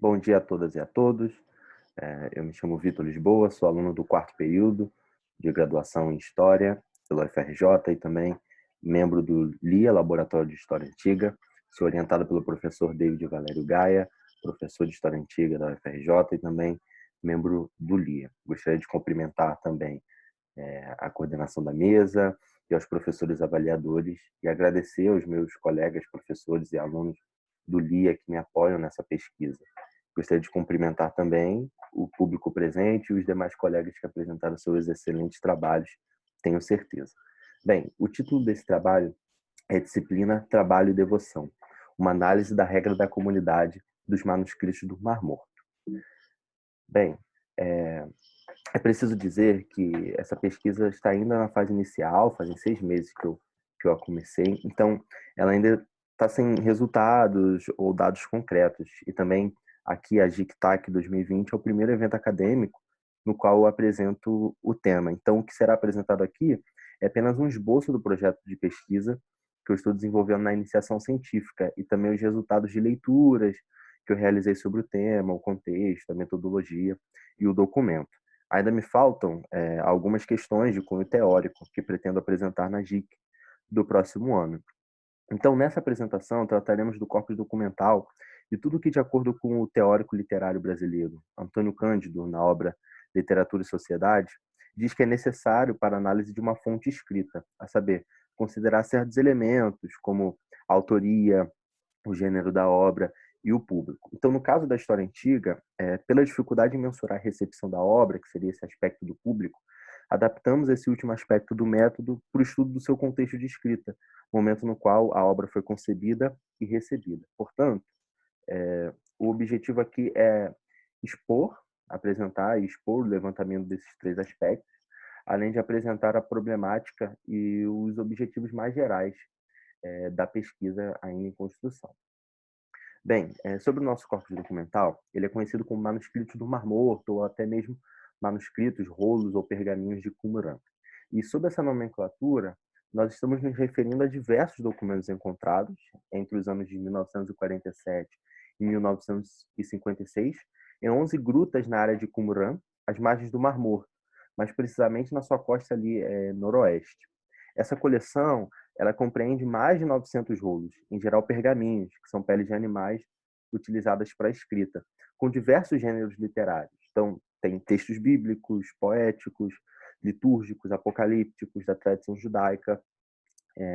Bom dia a todas e a todos. Eu me chamo Vitor Lisboa, sou aluno do quarto período de graduação em História pela UFRJ e também membro do LIA, Laboratório de História Antiga. Sou orientado pelo professor David Valério Gaia, professor de História Antiga da UFRJ e também membro do LIA. Gostaria de cumprimentar também a coordenação da mesa e aos professores avaliadores e agradecer aos meus colegas professores e alunos do LIA que me apoiam nessa pesquisa. Gostaria de cumprimentar também o público presente e os demais colegas que apresentaram seus excelentes trabalhos, tenho certeza. Bem, o título desse trabalho é Disciplina, Trabalho e Devoção, uma análise da regra da comunidade dos manuscritos do Mar Morto. Bem, é preciso dizer que essa pesquisa está ainda na fase inicial, fazem 6 meses que eu a comecei, então ela ainda está sem resultados ou dados concretos. E também aqui a GICTAC 2020 é o primeiro evento acadêmico no qual eu apresento o tema. Então o que será apresentado aqui é apenas um esboço do projeto de pesquisa que eu estou desenvolvendo na iniciação científica e também os resultados de leituras que eu realizei sobre o tema, o contexto, a metodologia e o documento. Ainda me faltam algumas questões de cunho teórico que pretendo apresentar na GIC do próximo ano. Então, nessa apresentação, trataremos do corpus documental e tudo que, de acordo com o teórico literário brasileiro Antônio Cândido, na obra Literatura e Sociedade, diz que é necessário para a análise de uma fonte escrita, a saber, considerar certos elementos como a autoria, o gênero da obra e o público. Então, no caso da história antiga, pela dificuldade em mensurar a recepção da obra, que seria esse aspecto do público, adaptamos esse último aspecto do método para o estudo do seu contexto de escrita, momento no qual a obra foi concebida e recebida. Portanto, o objetivo aqui é expor, apresentar e expor o levantamento desses três aspectos, além de apresentar a problemática e os objetivos mais gerais da pesquisa ainda em construção. Bem, sobre o nosso corpus documental, ele é conhecido como manuscritos do Mar Morto ou até mesmo manuscritos, rolos ou pergaminhos de Qumran. E sob essa nomenclatura, nós estamos nos referindo a diversos documentos encontrados entre os anos de 1947 e 1956 em 11 grutas na área de Qumran, às margens do Mar Morto, mais precisamente na sua costa ali noroeste. Essa coleção ela compreende mais de 900 rolos, em geral pergaminhos, que são peles de animais utilizadas para a escrita, com diversos gêneros literários. Então, tem textos bíblicos, poéticos, litúrgicos, apocalípticos, da tradição judaica,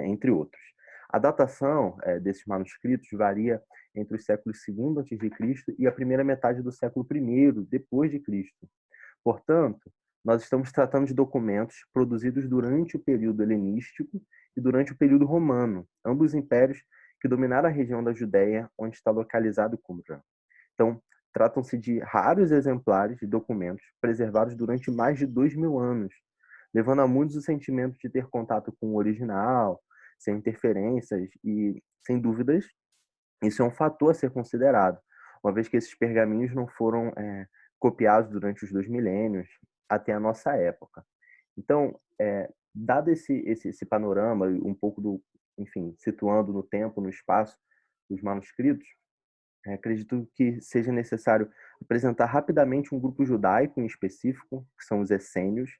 entre outros. A datação desses manuscritos varia entre os séculos II a.C. e a primeira metade do século I depois de Cristo. Portanto, nós estamos tratando de documentos produzidos durante o período helenístico e durante o período romano, ambos impérios que dominaram a região da Judéia, onde está localizado Qumran. Então, tratam-se de raros exemplares de documentos preservados durante mais de 2.000 anos, levando a muitos o sentimento de ter contato com o original, sem interferências e, sem dúvidas, isso é um fator a ser considerado, uma vez que esses pergaminhos não foram copiados durante os 2 milênios até a nossa época. Então, dado esse panorama, um pouco enfim, situando no tempo, no espaço, os manuscritos, acredito que seja necessário apresentar rapidamente um grupo judaico em específico, que são os essênios,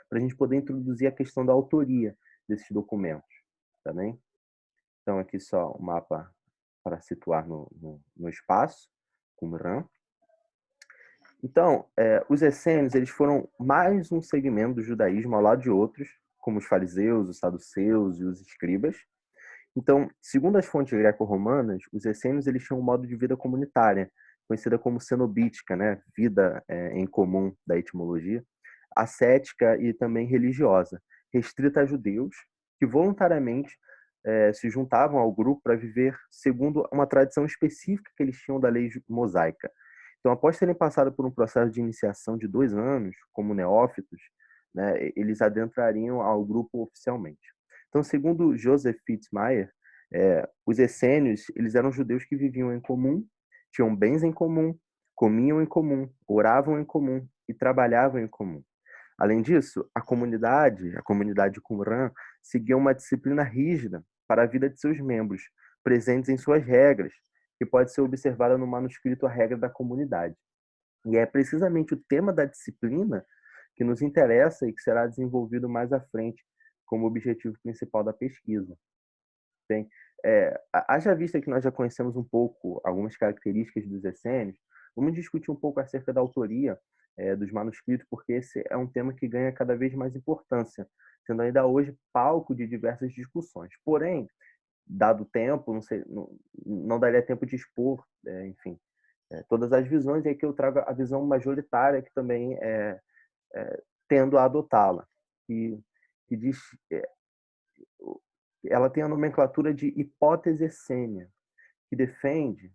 para a gente poder introduzir a questão da autoria desses documentos, tá bem? Então, aqui só o mapa para situar no espaço, Qumran. Então, os essênios eles foram mais um segmento do judaísmo ao lado de outros, como os fariseus, os saduceus e os escribas. Então, segundo as fontes greco-romanas, os essênios eles tinham um modo de vida comunitária, conhecida como cenobítica, né? Vida em comum da etimologia, ascética e também religiosa, restrita a judeus que voluntariamente se juntavam ao grupo para viver segundo uma tradição específica que eles tinham da lei mosaica. Então, após terem passado por um processo de iniciação de 2 anos, como neófitos, né, eles adentrariam ao grupo oficialmente. Então, segundo Joseph Fitzmyer, os essênios eles eram judeus que viviam em comum, tinham bens em comum, comiam em comum, oravam em comum e trabalhavam em comum. Além disso, a comunidade de Qumran, seguia uma disciplina rígida para a vida de seus membros, presentes em suas regras, que pode ser observada no manuscrito A Regra da Comunidade. E é precisamente o tema da disciplina que nos interessa e que será desenvolvido mais à frente como objetivo principal da pesquisa. Bem, haja vista que nós já conhecemos um pouco algumas características dos essênios, vamos discutir um pouco acerca da autoria dos manuscritos, porque esse é um tema que ganha cada vez mais importância, sendo ainda hoje palco de diversas discussões. Porém, dado o tempo, não daria tempo de expor, enfim, todas as visões, e aqui eu trago a visão majoritária, que também tendo a adotá-la, que diz, ela tem a nomenclatura de hipótese essênia, que defende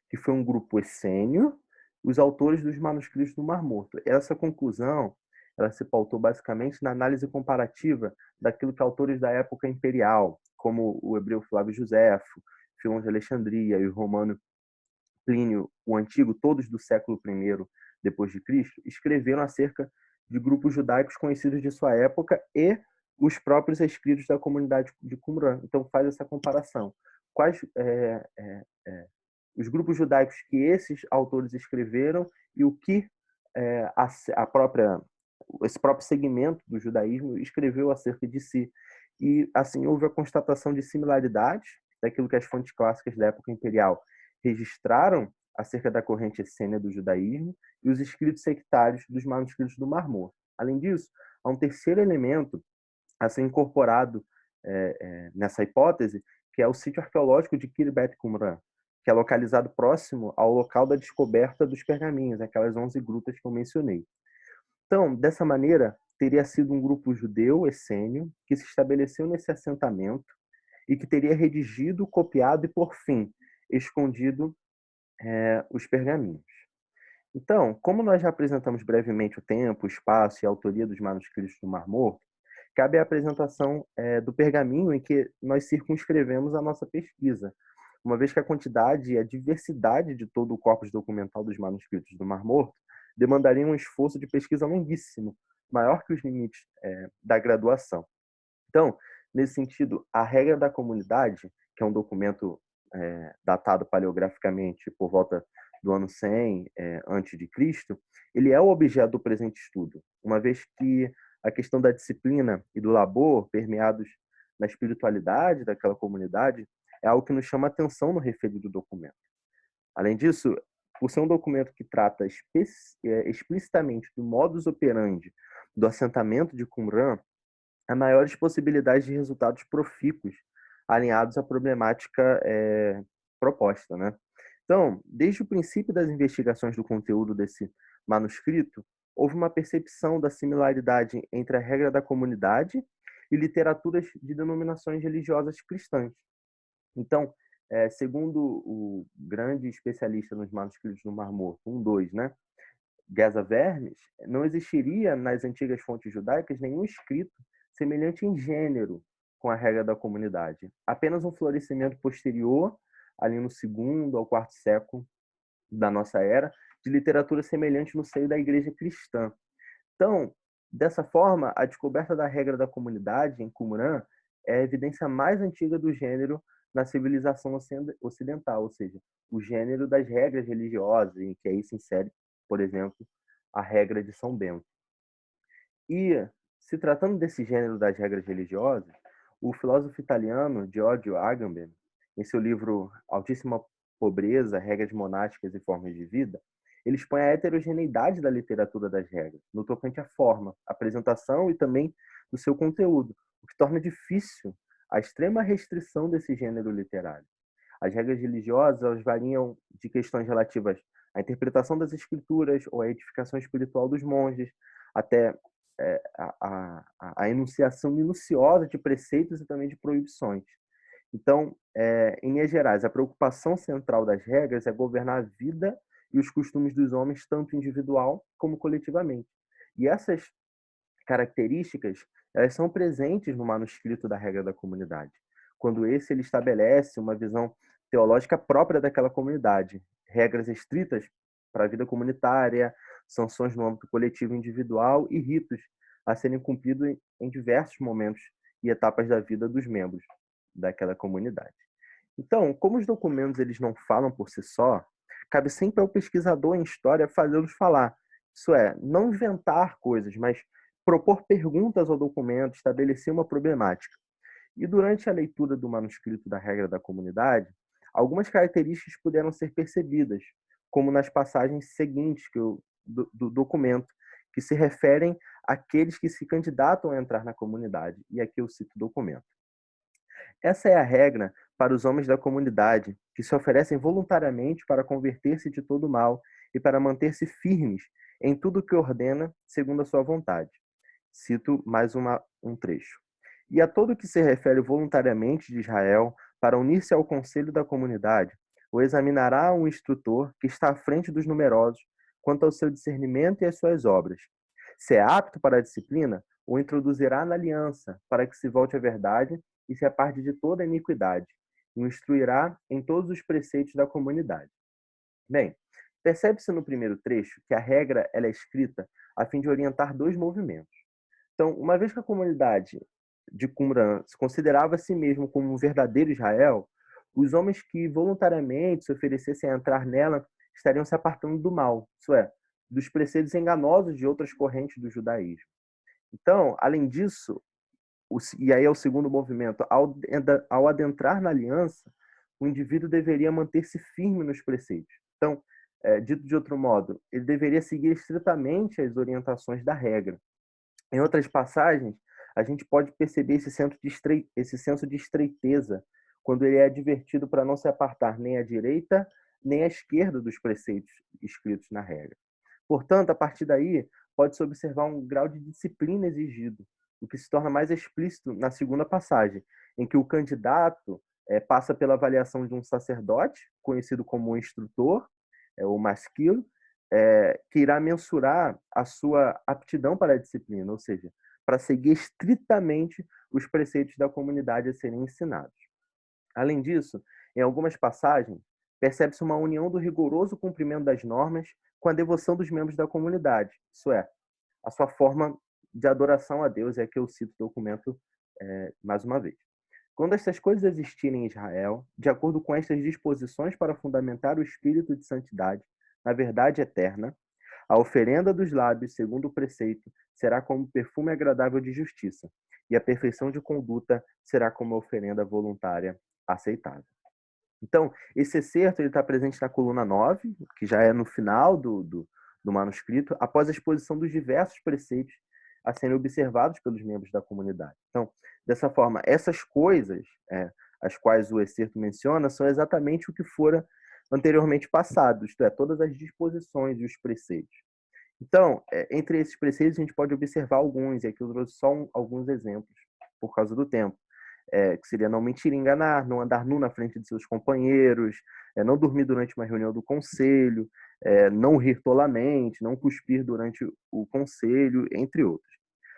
que foi um grupo essênio os autores dos manuscritos do Mar Morto. Essa conclusão ela se pautou basicamente na análise comparativa daquilo que autores da época imperial, como o hebreu Flávio Josefo, Filon de Alexandria e o romano Plínio o Antigo, todos do século I depois de Cristo, escreveram acerca de grupos judaicos conhecidos de sua época e os próprios escritos da comunidade de Qumran. Então faz essa comparação. Quais os grupos judaicos que esses autores escreveram e o que esse próprio segmento do judaísmo escreveu acerca de si. E assim houve a constatação de similaridades daquilo que as fontes clássicas da época imperial registraram acerca da corrente essênia do judaísmo e os escritos sectários dos manuscritos do Mar Morto. Além disso, há um terceiro elemento a ser incorporado nessa hipótese, que é o sítio arqueológico de Khirbet Qumran, que é localizado próximo ao local da descoberta dos pergaminhos, aquelas 11 grutas que eu mencionei. Então, dessa maneira, teria sido um grupo judeu essênio que se estabeleceu nesse assentamento e que teria redigido, copiado e, por fim, escondido os pergaminhos. Então, como nós já apresentamos brevemente o tempo, o espaço e a autoria dos manuscritos do Mar Morto, cabe a apresentação do pergaminho em que nós circunscrevemos a nossa pesquisa, uma vez que a quantidade e a diversidade de todo o corpus documental dos manuscritos do Mar Morto demandaria um esforço de pesquisa longuíssimo, maior que os limites da graduação. Então, nesse sentido, a Regra da Comunidade, que é um documento datado paleograficamente por volta do ano 100 antes de Cristo, ele é o objeto do presente estudo, uma vez que a questão da disciplina e do labor, permeados na espiritualidade daquela comunidade, é algo que nos chama atenção no referido documento. Além disso, por ser um documento que trata explicitamente do modus operandi do assentamento de Qumran, há maiores possibilidades de resultados profícuos alinhados à problemática proposta, né? Então, desde o princípio das investigações do conteúdo desse manuscrito, houve uma percepção da similaridade entre a Regra da Comunidade e literaturas de denominações religiosas cristãs. Então, segundo o grande especialista nos manuscritos do Mar Morto, 2, né, Geza Vermes, não existiria nas antigas fontes judaicas nenhum escrito semelhante em gênero com a Regra da Comunidade. Apenas um florescimento posterior, ali no 2º ao 4º século da nossa era, de literatura semelhante no seio da Igreja cristã. Então, dessa forma, a descoberta da Regra da Comunidade em Qumran é a evidência mais antiga do gênero na civilização ocidental, ou seja, o gênero das regras religiosas, em que aí se insere, por exemplo, a regra de São Bento. E, se tratando desse gênero das regras religiosas, o filósofo italiano Giorgio Agamben, em seu livro Altíssima Pobreza, Regras Monásticas e Formas de Vida, ele expõe a heterogeneidade da literatura das regras, no tocante à forma, apresentação e também do seu conteúdo, o que torna difícil a extrema restrição desse gênero literário. As regras religiosas elas variam de questões relativas à interpretação das escrituras ou à edificação espiritual dos monges, até a enunciação minuciosa de preceitos e também de proibições. Então, em linhas gerais, a preocupação central das regras é governar a vida e os costumes dos homens, tanto individual como coletivamente. E essas características elas são presentes no manuscrito da Regra da Comunidade, quando ele estabelece uma visão teológica própria daquela comunidade, regras estritas para a vida comunitária, sanções no âmbito coletivo e individual e ritos a serem cumpridos em diversos momentos e etapas da vida dos membros daquela comunidade. Então, como os documentos eles não falam por si só, cabe sempre ao pesquisador em história fazê-los falar. Isso é, não inventar coisas, mas propor perguntas ao documento, estabelecer uma problemática. E durante a leitura do manuscrito da Regra da Comunidade, algumas características puderam ser percebidas, como nas passagens seguintes do documento, que se referem àqueles que se candidatam a entrar na comunidade. E aqui eu cito o documento. Essa é a regra para os homens da comunidade, que se oferecem voluntariamente para converter-se de todo mal e para manter-se firmes em tudo o que ordena, segundo a sua vontade. Cito mais um trecho. E a todo que se refere voluntariamente de Israel para unir-se ao conselho da comunidade, o examinará um instrutor que está à frente dos numerosos quanto ao seu discernimento e às suas obras. Se é apto para a disciplina, o introduzirá na aliança, para que se volte à verdade e se aparte de toda iniquidade, e o instruirá em todos os preceitos da comunidade. Bem, percebe-se no primeiro trecho que a regra ela é escrita a fim de orientar dois movimentos. Então, uma vez que a comunidade de Qumran se considerava a si mesmo como um verdadeiro Israel, os homens que voluntariamente se oferecessem a entrar nela estariam se apartando do mal, isso é, dos preceitos enganosos de outras correntes do judaísmo. Então, além disso, e aí é o segundo movimento, ao adentrar na aliança, o indivíduo deveria manter-se firme nos preceitos. Então, dito de outro modo, ele deveria seguir estritamente as orientações da regra. Em outras passagens, a gente pode perceber esse senso de estreiteza quando ele é advertido para não se apartar nem à direita nem à esquerda dos preceitos escritos na regra. Portanto, a partir daí, pode-se observar um grau de disciplina exigido, o que se torna mais explícito na segunda passagem, em que o candidato passa pela avaliação de um sacerdote, conhecido como um instrutor, o masquilo, que irá mensurar a sua aptidão para a disciplina, ou seja, para seguir estritamente os preceitos da comunidade a serem ensinados. Além disso, em algumas passagens, percebe-se uma união do rigoroso cumprimento das normas com a devoção dos membros da comunidade, isso é, a sua forma de adoração a Deus, é que eu cito o documento mais uma vez. Quando estas coisas existirem em Israel, de acordo com estas disposições para fundamentar o espírito de santidade na verdade eterna, a oferenda dos lábios, segundo o preceito, será como perfume agradável de justiça, e a perfeição de conduta será como a oferenda voluntária aceitável. Então, esse excerto está presente na coluna 9, que já é no final do manuscrito, após a exposição dos diversos preceitos a serem observados pelos membros da comunidade. Então, dessa forma, essas coisas, as quais o excerto menciona, são exatamente o que fora anteriormente passado, isto é, todas as disposições e os preceitos. Então, entre esses preceitos, a gente pode observar alguns, e aqui eu trouxe só alguns exemplos, por causa do tempo. Que seria não mentir e enganar, não andar nu na frente de seus companheiros, não dormir durante uma reunião do conselho, não rir tolamente, não cuspir durante o conselho, entre outros.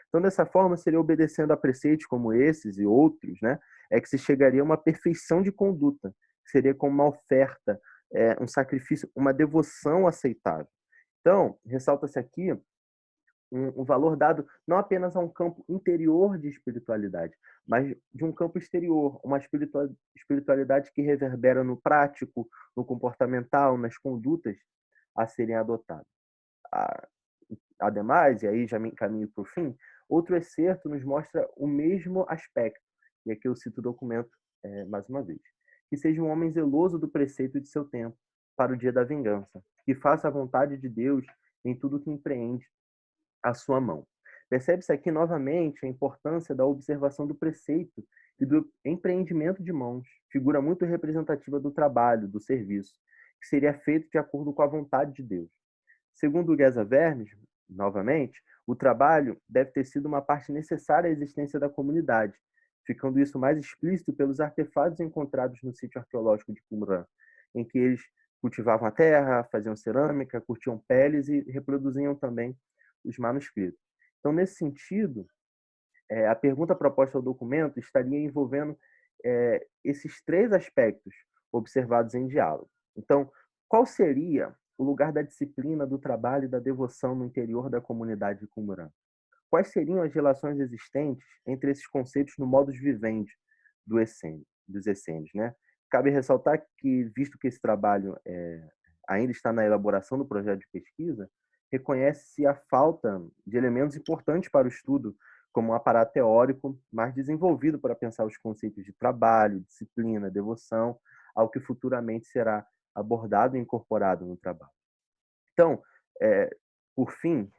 Então, dessa forma, seria obedecendo a preceitos como esses e outros, né, que se chegaria a uma perfeição de conduta, que seria como uma oferta, um sacrifício, uma devoção aceitável. Então, ressalta-se aqui um valor dado não apenas a um campo interior de espiritualidade, mas de um campo exterior, uma espiritualidade que reverbera no prático, no comportamental, nas condutas a serem adotadas. Ademais, e aí já me encaminho para o fim, outro excerto nos mostra o mesmo aspecto, e aqui eu cito o documento mais uma vez. Que seja um homem zeloso do preceito de seu tempo, para o dia da vingança, que faça a vontade de Deus em tudo que empreende a sua mão. Percebe-se aqui novamente a importância da observação do preceito e do empreendimento de mãos, figura muito representativa do trabalho, do serviço, que seria feito de acordo com a vontade de Deus. Segundo Geza Vermes, novamente, o trabalho deve ter sido uma parte necessária à existência da comunidade, ficando isso mais explícito pelos artefatos encontrados no sítio arqueológico de Qumran, em que eles cultivavam a terra, faziam cerâmica, curtiam peles e reproduziam também os manuscritos. Então, nesse sentido, a pergunta proposta ao documento estaria envolvendo esses três aspectos observados em diálogo. Então, qual seria o lugar da disciplina, do trabalho e da devoção no interior da comunidade de Qumran? Quais seriam as relações existentes entre esses conceitos no modus vivendi dos essênios, né? Cabe ressaltar que, visto que esse trabalho ainda está na elaboração do projeto de pesquisa, reconhece-se a falta de elementos importantes para o estudo, como um aparato teórico mais desenvolvido para pensar os conceitos de trabalho, disciplina, devoção, ao que futuramente será abordado e incorporado no trabalho. Então, por fim,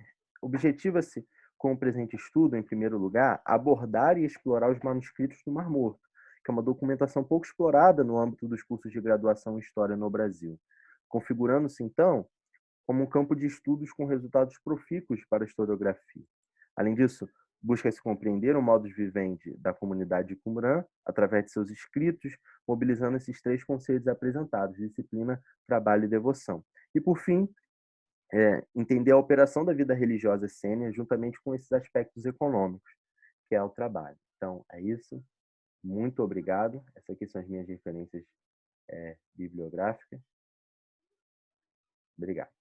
objetiva-se com o presente estudo, em primeiro lugar, abordar e explorar os manuscritos do Mar Morto, que é uma documentação pouco explorada no âmbito dos cursos de graduação em História no Brasil, configurando-se, então, como um campo de estudos com resultados profícuos para a historiografia. Além disso, busca-se compreender o modus vivendi da comunidade de Qumran através de seus escritos, mobilizando esses três conceitos apresentados: disciplina, trabalho e devoção. E, por fim, entender a operação da vida religiosa essênia juntamente com esses aspectos econômicos, que é o trabalho. Então, é isso. Muito obrigado. Essas aqui são as minhas referências bibliográficas. Obrigado.